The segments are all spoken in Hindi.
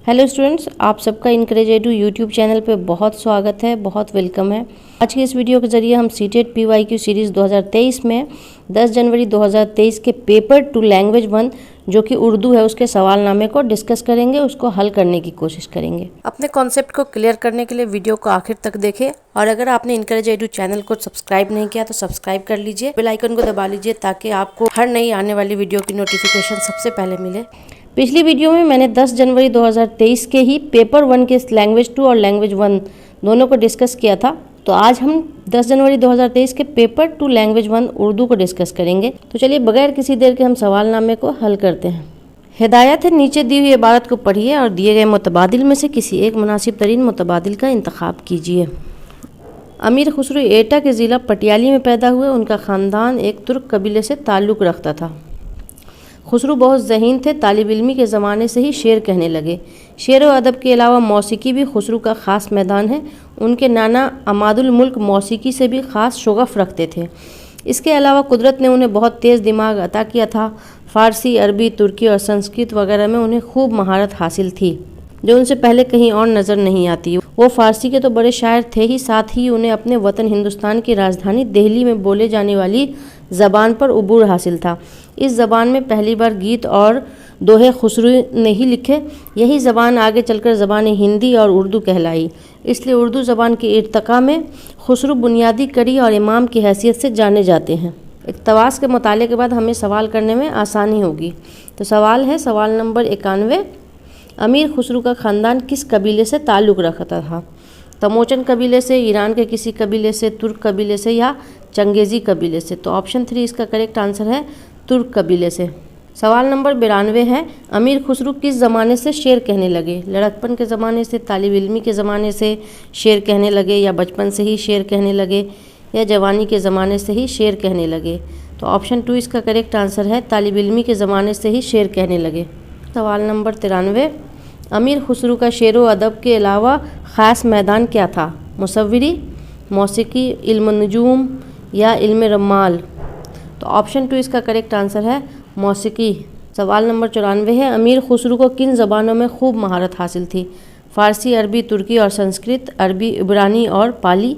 हेलो स्टूडेंट्स, आप सबका इनकरेज एडू यूट्यूब चैनल पे बहुत स्वागत है, बहुत वेलकम है। आज की इस वीडियो के ज़रिए हम सीटेट PYQ सीरीज़ 2023 में 10 जनवरी 2023 के पेपर 2 लैंग्वेज 1 जो कि उर्दू है उसके सवालनामे को डिस्कस करेंगे, उसको हल करने की कोशिश करेंगे। अपने कॉन्सेप्ट को क्लियर करने के लिए वीडियो को आखिर तक देखें और अगर आपने इनकरेज एडू चैनल को सब्सक्राइब नहीं किया तो सब्सक्राइब कर लीजिए, बेल आइकन को दबा लीजिए ताकि आपको हर नई आने वाली वीडियो की नोटिफिकेशन सबसे पहले मिले। पिछली वीडियो में मैंने 10 जनवरी 2023 के ही पेपर 1 के लैंग्वेज 2 और लैंग्वेज 1 दोनों को डिस्कस किया था। तो आज हम 10 जनवरी 2023 के पेपर 2 लैंग्वेज 1 उर्दू को डिस्कस करेंगे। तो चलिए बगैर किसी देर के हम सवालनामे को हल करते हैं। हिदायत है, नीचे दी हुई इबारत को पढ़िए और दिए गए मुतबादिल में से किसी एक मुनासिब तरीन मुतबादिल का इंतखाब कीजिए। अमीर खुसरो एटा के ज़िला पटियाली में पैदा हुए। उनका ख़ानदान एक तुर्क कबीले से ताल्लुक़ रखता था। खुसरो बहुत ज़हीन थे, तालिब इल्मी के ज़माने से ही शेर कहने लगे। शेर व अदब के अलावा मौसीकी भी खुसरो का ख़ास मैदान है। उनके नाना अमादुल मुल्क मौसीकी से भी ख़ास शुगफ़ रखते थे। इसके अलावा कुदरत ने उन्हें बहुत तेज़ दिमाग अता किया था। फ़ारसी, अरबी, तुर्की और संस्कृत वगैरह में उन्हें खूब महारत हासिल थी जो उनसे पहले कहीं और नज़र नहीं आती। वो फ़ारसी के तो बड़े शायर थे ही, साथ ही उन्हें अपने वतन हिंदुस्तान की राजधानी दिल्ली में बोले जाने वाली ज़बान पर उबूर हासिल था। इस ज़बान में पहली बार गीत और दोहे खुसरो ने ही लिखे। यही ज़बान आगे चलकर ज़बान हिंदी और उर्दू कहलाई। इसलिए उर्दू ज़बान के इर्तका में खुसरो बुनियादी कड़ी और इमाम की हैसियत से जाने जाते हैं। इक़्तबास के मुताले के बाद हमें सवाल करने में आसानी होगी। तो सवाल है, सवाल नंबर 91, अमीर खुसरो का ख़ानदान किस कबीले से ताल्लुक़ रखता था? तमोचन कबीले से, ईरान के किसी कबीले से, तुर्क कबीले से या चंगेज़ी कबीले से? तो ऑप्शन 3 इसका करेक्ट आंसर है, तुर्क कबीले से। सवाल नंबर 92 है, अमीर खुसरो किस ज़माने से शेर कहने लगे? लड़कपन के ज़माने से, तालिब इल्मी के ज़माने से शेर कहने लगे या बचपन से ही शेर कहने लगे या जवानी के ज़माने से ही शेर कहने लगे? तो ऑप्शन 2 इसका करेक्ट आंसर है, तालिब इल्मी के ज़माने से ही शेर कहने लगे। सवाल नंबर 93, अमीर खुसरो का शेर व अदब के अलावा ख़ास मैदान क्या था? मुसव्विरी, मौसीकी, इल्म नजूम या इल्म रमाल? तो ऑप्शन 2 इसका करेक्ट आंसर है, मौसीकी। सवाल नंबर 94 है, अमीर खुसरो को किन ज़बानों में खूब महारत हासिल थी? फ़ारसी, अरबी, तुर्की और संस्कृत, अरबी, इब्रानी और पाली,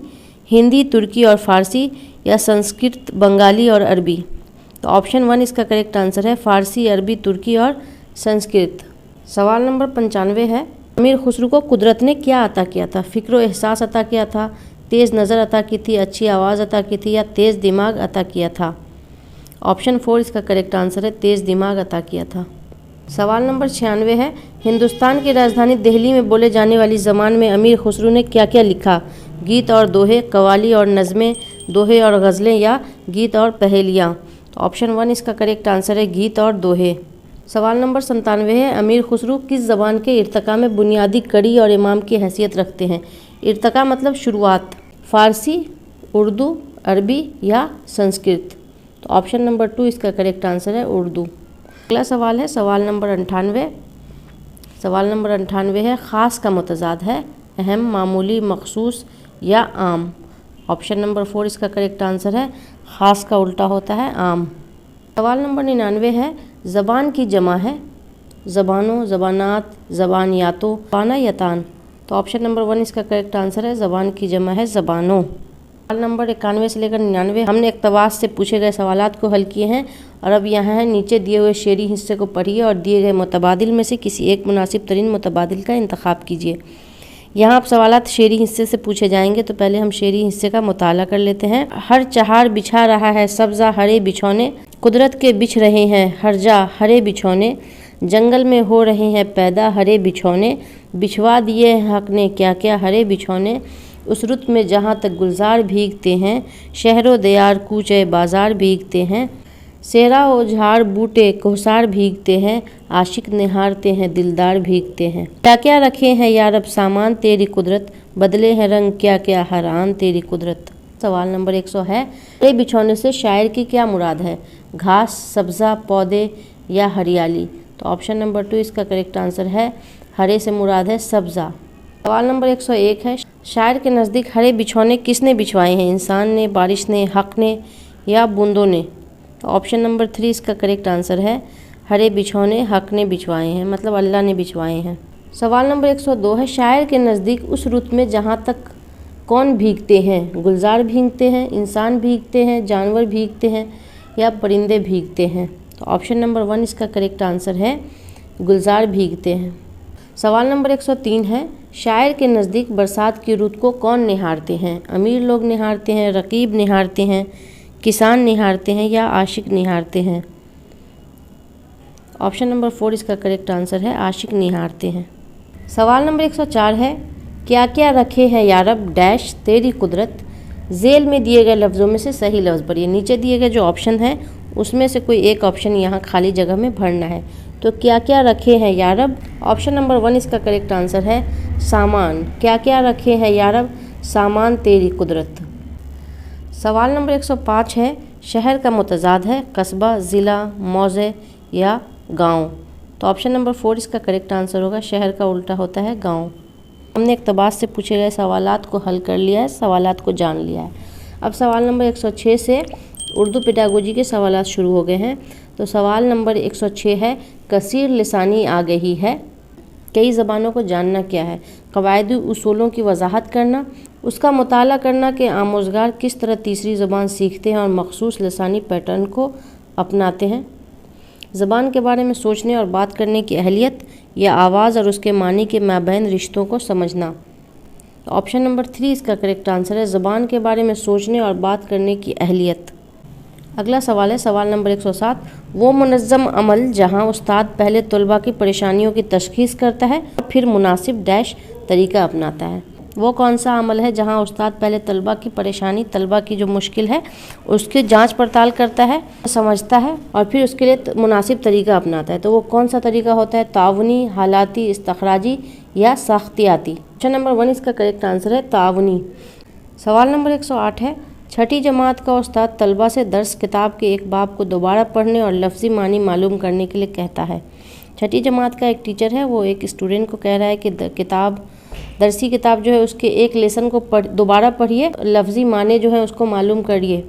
हिंदी, तुर्की और फ़ारसी या संस्कृत, बंगाली और अरबी? तो ऑप्शन 1 इसका करेक्ट आंसर है, फ़ारसी, अरबी, तुर्की और संस्कृत। सवाल नंबर 95 है, अमीर खुसरो को कुदरत ने क्या अता किया था? फ़िक्र एहसास अता किया था, तेज़ नज़र अता की थी, अच्छी आवाज़ अता की थी या तेज़ दिमाग अता किया था? ऑप्शन 4 इसका करेक्ट आंसर है, तेज़ दिमाग अता किया था। सवाल नंबर 96 है, हिंदुस्तान की राजधानी दिल्ली में बोले जाने वाली ज़बान में अमीर खुसरो ने क्या क्या लिखा? गीत और दोहे, कवाली और नज़में, दोहे और गज़लें या गीत और पहेलियाँ? तो ऑप्शन 1 इसका करेक्ट आंसर है, गीत और दोहे। सवाल नंबर 97 है, अमीर खुसरो किस ज़बान के इर्तका में बुनियादी कड़ी और इमाम की हैसियत रखते हैं? इर्तका मतलब शुरुआत, फ़ारसी, उर्दू, अरबी या संस्कृत? तो ऑप्शन नंबर 2 इसका करेक्ट आंसर है, उर्दू। अगला सवाल है, सवाल नंबर 98। सवाल नंबर 98 है, ख़ास का मुतज़ाद है? अहम, मामूली, मखसूस या आम? ऑप्शन नंबर 4 इसका करेक्ट आंसर है, ख़ास का उल्टा होता है आम। सवाल नंबर 99 है, ज़बान की जमा है? ज़बानों, ज़बानात, ज़बानियातो, ज़बाना यतान? तो ऑप्शन नंबर 1 इसका करेक्ट आंसर है, ज़बान की जमा है ज़बानों। सवाल नंबर 91 से लेकर 99 हमने इक़्तबास से पूछे गए सवालात को हल किए हैं और अब यहाँ है, नीचे दिए हुए शेरी हिस्से को पढ़िए और दिए गए मुतबादिल में से किसी एक मुनासिब तरीन मुतबादिल का इंतखाब कीजिए। यहाँ आप सवालात शेरी हिस्से से पूछे जाएंगे, तो पहले हम शेरी हिस्से का मुताला कर लेते हैं। हर चहार बिछा रहा है सब्ज़ा हरे बिछौने, कुदरत के बिछ रहे हैं हर जा हरे बिछौने, जंगल में हो रहे हैं पैदा हरे बिछौने, बिछवा दिए हक ने क्या क्या हरे बिछौने, उस रुत में जहाँ तक गुलजार भीगते हैं, शहरों दयार कूचे बाज़ार भीगते हैं, सेरा ओ झाड़ बूटे कोहसार भीगते हैं, आशिक निहारते हैं दिलदार भीगते हैं, क्या क्या रखे हैं यार अब सामान तेरी कुदरत, बदले हैं रंग क्या क्या हरान तेरी कुदरत? सवाल नंबर 100 है, हरे बिछौने से शायर की क्या मुराद है? घास, सब्ज़ा, पौधे या हरियाली? तो ऑप्शन नंबर 2 इसका करेक्ट आंसर है, हरे से मुराद है सब्ज़ा। सवाल नंबर 101 है, शायर के नज़दीक हरे बिछौने किसने बिछवाए हैं? इंसान ने, बारिश ने, हक ने या बूंदों ने? तो ऑप्शन नंबर 3 इसका करेक्ट आंसर है, हरे बिछौने हक ने बिछवाए हैं, मतलब अल्लाह ने बिछवाए हैं। सवाल नंबर 102 है, शायर के नज़दीक उस रुत में जहाँ तक कौन भीगते हैं? गुलजार भीगते हैं, इंसान भीगते हैं, जानवर भीगते हैं या परिंदे भीगते हैं? तो ऑप्शन नंबर 1 इसका करेक्ट आंसर है, गुलजार भीगते हैं। सवाल नंबर 103 है, शायर के नज़दीक बरसात की रुत को कौन निहारते हैं? अमीर लोग निहारते हैं, रकीब निहारते हैं, किसान निहारते हैं या आशिक निहारते हैं? ऑप्शन नंबर 4 इसका करेक्ट आंसर है, आशिक निहारते हैं। सवाल नंबर 104 है, क्या क्या रखे हैं यारब डैश तेरी कुदरत? जेल में दिए गए लफ्ज़ों में से सही लफ्ज़ भरिए। नीचे दिए गए जो ऑप्शन हैं उसमें से कोई एक ऑप्शन यहाँ खाली जगह में भरना है। तो क्या क्या रखे हैं यारब? ऑप्शन नंबर 1 इसका करेक्ट आंसर है, सामान। क्या क्या रखे हैं यारब? सामान तेरी कुदरत। सवाल नंबर 105 है, शहर का मुतज़ाद है कस्बा, ज़िला, मौज़े या गांव? तो ऑप्शन नंबर 4 इसका करेक्ट आंसर होगा, शहर का उल्टा होता है गांव। हमने इक़्तिबास से पूछे गए सवालात को हल कर लिया है, सवालात को जान लिया है। अब सवाल नंबर 106 से उर्दू पेडागोजी के सवालात शुरू हो गए हैं। तो सवाल नंबर 106 है, कसीर लिसानी आ गई है, कई ज़बानों को जानना क्या है? क़वायदी उसूलों की वजाहत करना, उसका मुताला करना कि आमोज़गार किस तरह तीसरी ज़बान सीखते हैं और मखसूस लिसानी पैटर्न को अपनाते हैं, ज़बान के बारे में सोचने और बात करने की अहलियत या आवाज़ और उसके मानी के माबैन रिश्तों को समझना। तो ऑप्शन नंबर 3 इसका करेक्ट आंसर है, ज़बान के बारे में सोचने और बात करने की अहलियत। अगला सवाल है सवाल नंबर 107, वो मुनज़्ज़म अमल जहां उस्ताद पहले तलबा की परेशानियों की तशख़ीस करता है और फिर मुनासिब डैश तरीका अपनाता है? वो कौन सा अमल है जहां उस्ताद पहले तलबा की परेशानी, तलबा की जो मुश्किल है उसकी जांच पड़ताल करता है, समझता है और फिर उसके लिए मुनासिब तरीका अपनाता है? तो वो कौन सा तरीका होता है? तावनी, हालाती, इस्तखराजी या साख्तियाती? ऑप्शन नंबर 1 इसका करेक्ट आंसर है, तावनी। सवाल नंबर 108 है, छठी जमात का उस्ताद तलबा से दर्स किताब के एक बाब को दोबारा पढ़ने और लफ्ज़ी मानी मालूम करने के लिए कहता है। छठी जमात का एक टीचर है, वो एक स्टूडेंट को कह रहा है कि दरसी किताब जो है उसके एक लेसन को दोबारा पढ़िए, लफ्ज़ी माने जो है उसको मालूम करिए।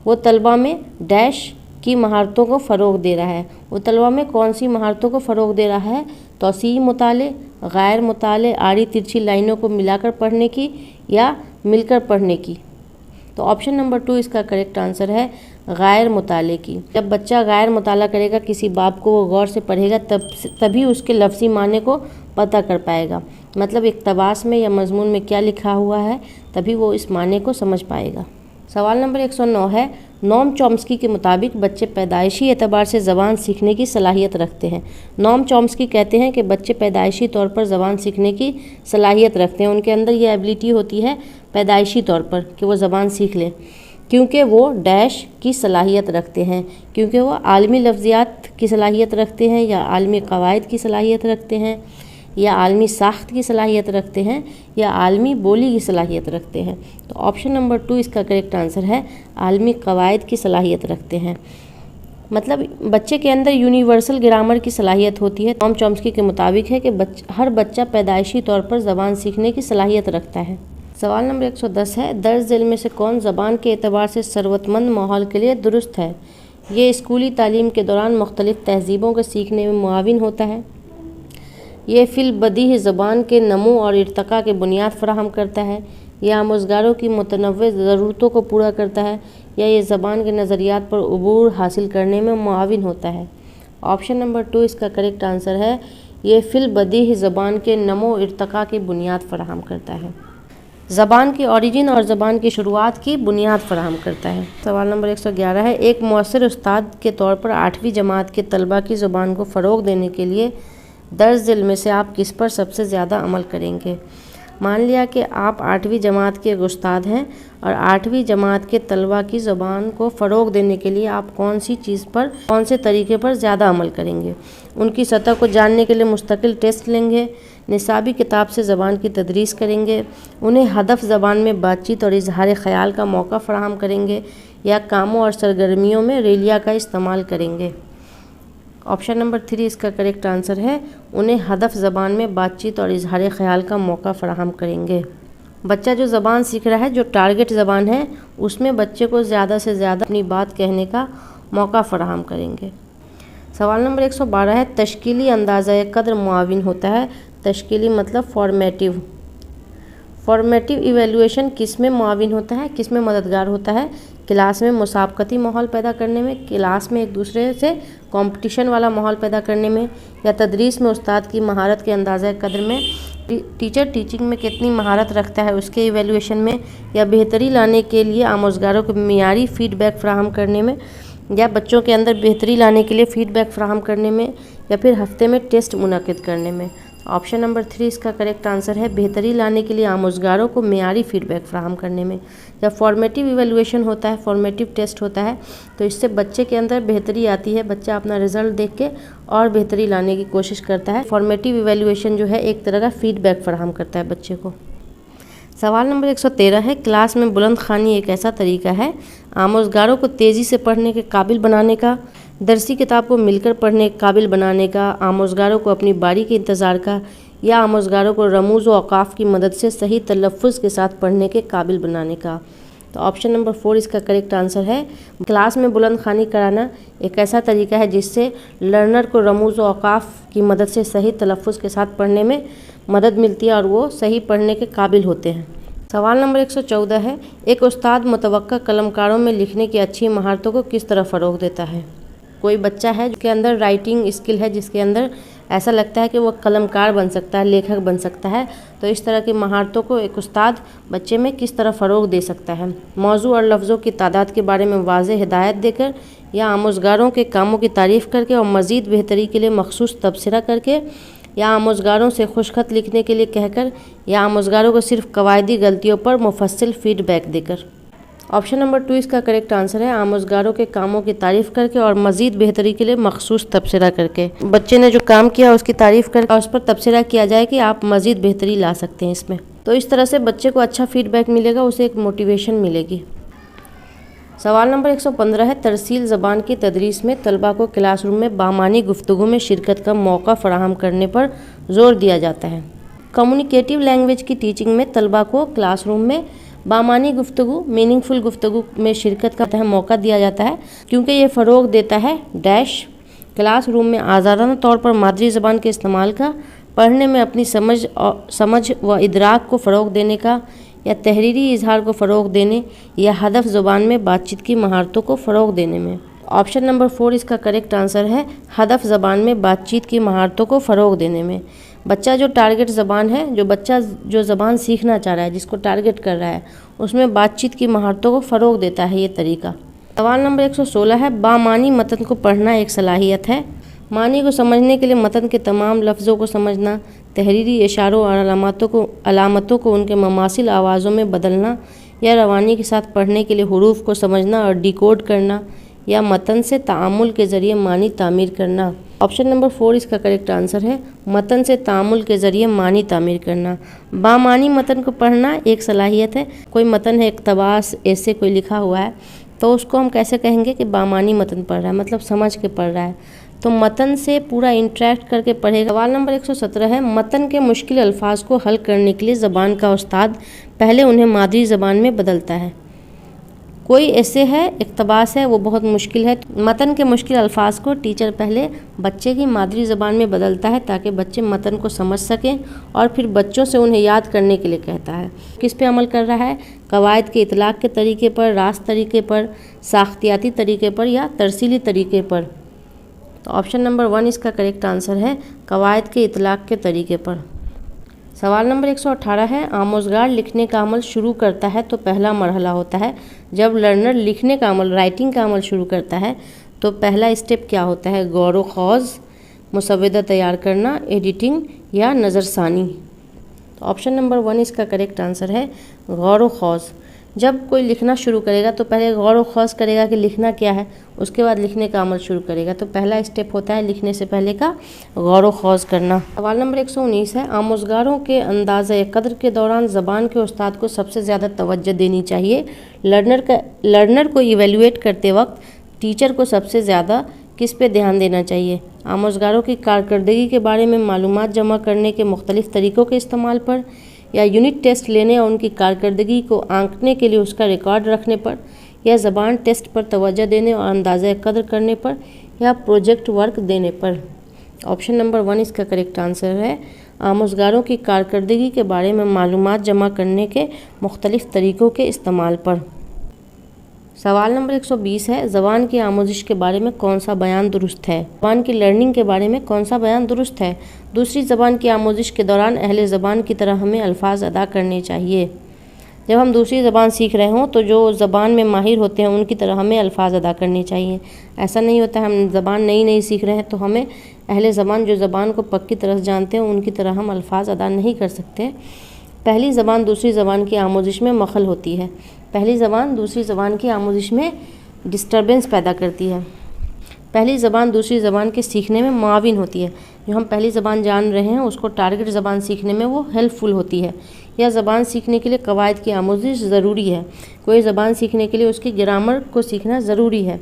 वो तलबा में डैश की महारतों को फ़रोग़ दे रहा है। वो तलबा में कौन सी महारतों को फ़रोग़ दे रहा है? तौसीई मुताले, गैर मुताले, आड़ी तिरछी लाइनों को मिलाकर पढ़ने की या मिलकर पढ़ने की? तो ऑप्शन नंबर 2 इसका करेक्ट आंसर है, गैर मुताले की। जब बच्चा गैर मुताला करेगा, किसी बाब को वो गौर से पढ़ेगा, तभी उसके लफ्ज़ी माने को पता कर पाएगा। मतलब इक़्तिबास में या मज़मून में क्या लिखा हुआ है, तभी वो इस माने को समझ पाएगा। सवाल नंबर 109 है, नोम चॉम्स्की के मुताबिक बच्चे पैदाइशी एतबार से ज़बान सीखने की सलाहियत रखते हैं। नोम चॉम्स्की कहते हैं कि बच्चे पैदाइशी तौर पर ज़बान सीखने की सलाहियत रखते हैं, उनके अंदर ये एबिलिटी होती है पैदाइशी तौर पर कि वो ज़बान सीख लें, क्योंकि वो डैश की सलाहियत रखते हैं, क्योंकि वो आलमी लफ्ज़ियात की सलाहियत रखते हैं या आलमी क़वायद की सलाहियत रखते हैं या आलमी साख्त की सलाहियत रखते हैं या आलमी बोली की सलाहियत रखते हैं। तो ऑप्शन नंबर 2 इसका करेक्ट आंसर है, आलमी क़वायद की सलाहियत रखते हैं। मतलब बच्चे के अंदर यूनिवर्सल ग्रामर की सलाहियत होती है। नोम चॉम्स्की के मुताबिक है कि हर बच्चा पैदाइशी तौर पर ज़बान सीखने की सलाहियत रखता है। सवाल नंबर 110 है, दर्ज झेल में से कौन ज़बान के एतबार से सरवतमंद माहौल के लिए दुरुस्त है? ये स्कूली तालीम के दौरान मुख्तलिफ़ तहज़ीबों को सीखने में मुआविन होता है, ये फ़िल बदीह ज़बान के नमू और इर्तका के बुनियाद फराहम करता है, यह आमोज़गारों की मुतनव्वे ज़रूरतों को पूरा करता है, या ये ज़बान के नज़रियात पर उबूर हासिल करने में मुआविन होता है? ऑप्शन नंबर 2 इसका करेक्ट आंसर है, ये फ़िल बदीह ज़बान के नमो इर्तका की बुनियाद फराहम करता है, ज़बान की ओरिजिन और ज़बान की शुरुआत की बुनियाद फराहम करता है। सवाल नंबर 111 है, एक मौसर उस्ताद के तौर पर 8वीं जमात के तलबा की ज़बान को फ़रोग़ देने के लिए दर्ज झेल में से आप किस पर सबसे ज़्यादा अमल करेंगे? मान लिया कि आप 8वीं जमात के उस्ताद हैं और 8वीं जमात के तलबा की ज़बान को फ़रोग़ देने के लिए आप कौन सी चीज़ पर, कौन से तरीके पर ज़्यादा अमल करेंगे? उनकी सतह को जानने के लिए मुस्तकिल टेस्ट लेंगे, निसाबी किताब से ज़बान की तदरीस करेंगे, उन्हें हदफ ज़बान में बातचीत और इजहार ख़याल का मौका फ़राहम करेंगे, या कामों और सरगर्मियों में रेलिया का इस्तेमाल करेंगे? ऑप्शन नंबर 3 इसका करेक्ट आंसर है, उन्हें हदफ ज़बान में बातचीत और इजहार ख़याल का मौका फ़राहम करेंगे। बच्चा जो ज़बान सीख रहा है, जो टारगेट ज़बान है, उसमें बच्चे को ज़्यादा से ज़्यादा अपनी बात कहने का मौका फ़राहम करेंगे। सवाल नंबर 112 है, तश्कीली अंदाज़ा कद्र मुआविन होता है तश्कीली मतलब फॉर्मेटिव। फॉर्मेटिव इवैल्यूएशन किस में मुआविन होता है, किस में मददगार होता है? क्लास में मुसाबकती माहौल पैदा करने में, क्लास में एक दूसरे से कंपटीशन वाला माहौल पैदा करने में, या तदरीस में उस्ताद की महारत के अंदाज़ा कदर में, टीचर टीचिंग में कितनी महारत रखता है उसके इवैल्यूएशन में, या बेहतरी लाने के लिए आमोज़गारों को मियारी फ़ीडबैक फ़राहम करने में, या बच्चों के अंदर बेहतरी लाने के लिए फ़ीडबैक फ़राहम करने में, या फिर हफ्ते में टेस्ट मुनक़िद करने में। ऑप्शन नंबर 3 इसका करेक्ट आंसर है, बेहतरी लाने के लिए आमोज़गारों को मियारी फ़ीडबैक फ़राहम करने में। जब फॉर्मेटिव इवैल्यूएशन होता है, फॉर्मेटिव टेस्ट होता है, तो इससे बच्चे के अंदर बेहतरी आती है, बच्चा अपना रिज़ल्ट देख के और बेहतरी लाने की कोशिश करता है। फॉर्मेटिव इवैल्यूएशन जो है एक तरह का फ़ीडबैक फ़राहम करता है बच्चे को। सवाल नंबर 113 है, क्लास में बुलंद ख़ानी एक ऐसा तरीका है आमोज़गारों को तेज़ी से पढ़ने के काबिल बनाने का, दरसी किताब को मिलकर पढ़ने के काबिल बनाने का, आमोज़गारों को अपनी बारी के इंतज़ार का, या आमोज़गारों को रमूज़ व औक़ाफ़ की मदद से सही तलफ़्फ़ुज़ के साथ पढ़ने के काबिल बनाने का। तो ऑप्शन नंबर 4 इसका करेक्ट आंसर है, क्लास में बुलंद ख़ानी कराना एक ऐसा तरीका है जिससे लर्नर को रमूज़ व औक़ाफ़ की मदद से सही तलफ़्फ़ुज़ के साथ पढ़ने में मदद मिलती है और वो सही पढ़ने के काबिल होते हैं। सवाल नंबर 114 है, एक उस्ताद मुतवक्का कलमकारों में लिखने की अच्छी महारतों को किस तरह फ़रोग़ देता है? कोई बच्चा है जिसके अंदर राइटिंग स्किल है, जिसके अंदर ऐसा लगता है कि वो कलमकार बन सकता है, लेखक बन सकता है, तो इस तरह की महारतों को एक उस्ताद बच्चे में किस तरह फ़रोग़ दे सकता है? मौजू और लफ्ज़ों की तादाद के बारे में वाज़ेह हिदायत देकर, या आमोज़गारों के कामों की तारीफ़ करके और मज़ीद बेहतरी के लिए मखसूस तबसरा करके, या आमोज़गारों से खुशखत लिखने के लिए कहकर, या आमोज़गारों को सिर्फ कवायदी गलतियों पर मुफस्सिल फ़ीडबैक देकर। ऑप्शन नंबर 2 इसका करेक्ट आंसर है, आमोज़गारों के कामों की तारीफ़ करके और मज़ीद बेहतरी के लिए मखसूस तबसरा करके। बच्चे ने जो काम किया उसकी तारीफ़ करके और उस पर तबसरा किया जाए कि आप मज़ीद बेहतरी ला सकते हैं इसमें। तो इस तरह से बच्चे को अच्छा फ़ीडबैक मिलेगा, उसे एक मोटिवेशन मिलेगी। सवाल नंबर 115 है, तरसील ज़बान की तदरीस में तलबा को क्लासरूम में बामानी गुफ्तगू में शिरकत का मौका फ़राहम करने पर ज़ोर दिया जाता है। कम्युनिकेटिव लैंग्वेज की टीचिंग में तलबा को क्लासरूम में बामानी गुफ्तगू, मीनिंगफुल गुफ्तगू में शिरकत का मौका दिया जाता है क्योंकि ये फ़रोग़ देता है डैश क्लासरूम में आज़ादाना तौर पर मादरी ज़बान के इस्तेमाल का, पढ़ने में अपनी समझ व इदराक को फ़रोग़ देने का, या तहरीरी इजहार को फ़रोग़ देने, या हदफ ज़ुबान में बातचीत की महारतों को फ़रोग़ देने में। ऑप्शन नंबर 4 इसका करेक्ट आंसर है, हदफ ज़बान में बातचीत की महारतों को फ़रोग़ देने में। बच्चा जो टारगेट ज़बान है, जो बच्चा जो ज़बान सीखना चाह रहा है, जिसको टारगेट कर रहा है, उसमें बातचीत की महारतों को फ़रोग़ देता है ये तरीका। सवाल नंबर 116 है, बामानी मतन को पढ़ना एक सलाहियत है। मानी को समझने के लिए मतन के तमाम लफ्ज़ों को समझना, तहरीरी इशारों और अलामतों को उनके ममासिल आवाज़ों में बदलना, या रवानी के साथ पढ़ने के लिए हुरूफ को समझना और डिकोड करना, या मतन से तामुल के ज़रिए मानी तामीर करना। ऑप्शन नंबर 4 इसका करेक्ट आंसर है, मतन से तामुल के ज़रिए मानी तामीर करना। बामानी मतन को पढ़ना एक सलाहियत है। कोई मतन है, इक़्तिबास, ऐसे कोई लिखा हुआ है, तो उसको हम कैसे कहेंगे कि बामानी मतन पढ़ रहा है, मतलब समझ के पढ़ रहा है, तो मतन से पूरा इंटरेक्ट करके पढ़ेगा। सवाल नंबर 117 है, मतन के मुश्किल अल्फाज को हल करने के लिए ज़बान का उस्ताद पहले उन्हें मादरी ज़बान में बदलता है। कोई ऐसे है, इक़्तिबास है, वो बहुत मुश्किल है, मतन के मुश्किल अल्फाज को टीचर पहले बच्चे की मादरी ज़बान में बदलता है ताकि बच्चे मतन को समझ सकें और फिर बच्चों से उन्हें याद करने के लिए कहता है। किस पे अमल कर रहा है? कवायद के इतलाक़ के तरीके पर, रास्त तरीके पर, साख्तियाती तरीके पर, या तरसीली तरीके पर। तो ऑप्शन नंबर 1 इसका करेक्ट आंसर है, कवायद के इतलाक़ के तरीके पर। सवाल नंबर 118 है, आमोज़गार लिखने का अमल शुरू करता है तो पहला मरहला होता है। जब लर्नर लिखने का अमल, राइटिंग का अमल शुरू करता है तो पहला स्टेप क्या होता है? गौर ख़ौज़, मुसव्वदा तैयार करना, एडिटिंग, या नज़रसानी। तो ऑप्शन नंबर 1 इसका करेक्ट आंसर है, गौर ख़ौज़। जब कोई लिखना शुरू करेगा तो पहले गौर ख़ौज़ करेगा कि लिखना क्या है, उसके बाद लिखने का अमल शुरू करेगा। तो पहला स्टेप होता है लिखने से पहले का गौर ख़ौज़ करना। सवाल नंबर 119 है, आमोज़गारों के अंदाज़े क़द्र के दौरान ज़बान के उस्ताद को सबसे ज़्यादा तवज्जो देनी चाहिए। लर्नर को इवेल्युएट करते वक्त टीचर को सबसे ज़्यादा किस पे ध्यान देना चाहिए? आमोज़गारों की कारकर्दगी के बारे में मालूमात जमा करने के मुख्तलिफ़ तरीक़ों के इस्तेमाल पर, या यूनिट टेस्ट लेने और उनकी कारकर्दगी को आंकने के लिए उसका रिकॉर्ड रखने पर, या ज़बान टेस्ट पर तवज्जो देने और अंदाज़े क़द्र करने पर, या प्रोजेक्ट वर्क देने पर। ऑप्शन नंबर 1 इसका करेक्ट आंसर है, आमोज़गारों की कारकर्दगी के बारे में मालूमात जमा करने के मुख्तलिफ़ तरीक़ों के इस्तेमाल पर। सवाल नंबर 120 है, ज़बान की आमोजिश के बारे में कौन सा बयान दुरुस्त है? ज़बान की लर्निंग के बारे में कौन सा बयान दुरुस्त है? दूसरी ज़बान की आमोजिश के दौरान अहले ज़बान की तरह हमें अल्फाज अदा करने चाहिए। जब हम दूसरी ज़बान सीख रहे हों तो जो ज़बान में माहिर होते हैं उनकी तरह हमें अल्फाज अदा करने चाहिए। ऐसा नहीं होता है हम ज़बान नई नई सीख रहे हैं तो हमें अहले ज़बान जो ज़बान को पक्की तरह जानते हैं उनकी तरह हम अल्फाज अदा नहीं कर सकते। पहली ज़बान दूसरी ज़बान की आमोजिश में मखल होती है। पहली ज़बान दूसरी ज़बान की आमोजिश में डिस्टर्बेंस पैदा करती है। पहली ज़बान दूसरी ज़बान के सीखने में मुआविन होती है। जो हम पहली ज़बान जान रहे हैं उसको टारगेट ज़बान सीखने में वो हेल्पफुल होती है। यह ज़बान सीखने के लिए कवायद की आमोजिश ज़रूरी है। कोई ज़बान सीखने के लिए उसकी ग्रामर को सीखना ज़रूरी है।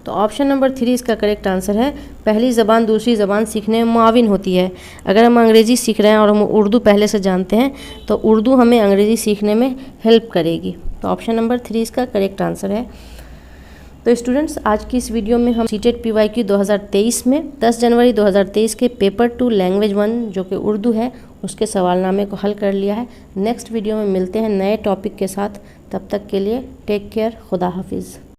तो ऑप्शन नंबर 3 इसका करेक्ट आंसर है। पहली ज़बान दूसरी ज़बान सीखने में मुआविन होती है। अगर हम अंग्रेज़ी सीख रहे हैं और हम उर्दू पहले से जानते हैं तो उर्दू हमें अंग्रेज़ी सीखने में हेल्प करेगी। तो ऑप्शन नंबर 3 इसका करेक्ट आंसर है। तो स्टूडेंट्स, आज की इस वीडियो में हम सीटेट PYQ 2023 में 10 जनवरी 2023 के पेपर 2 लैंग्वेज 1 जो कि उर्दू है उसके सवालनामे को हल कर लिया है। नेक्स्ट वीडियो में मिलते हैं नए टॉपिक के साथ। तब तक के लिए टेक केयर, खुदा हाफिज़।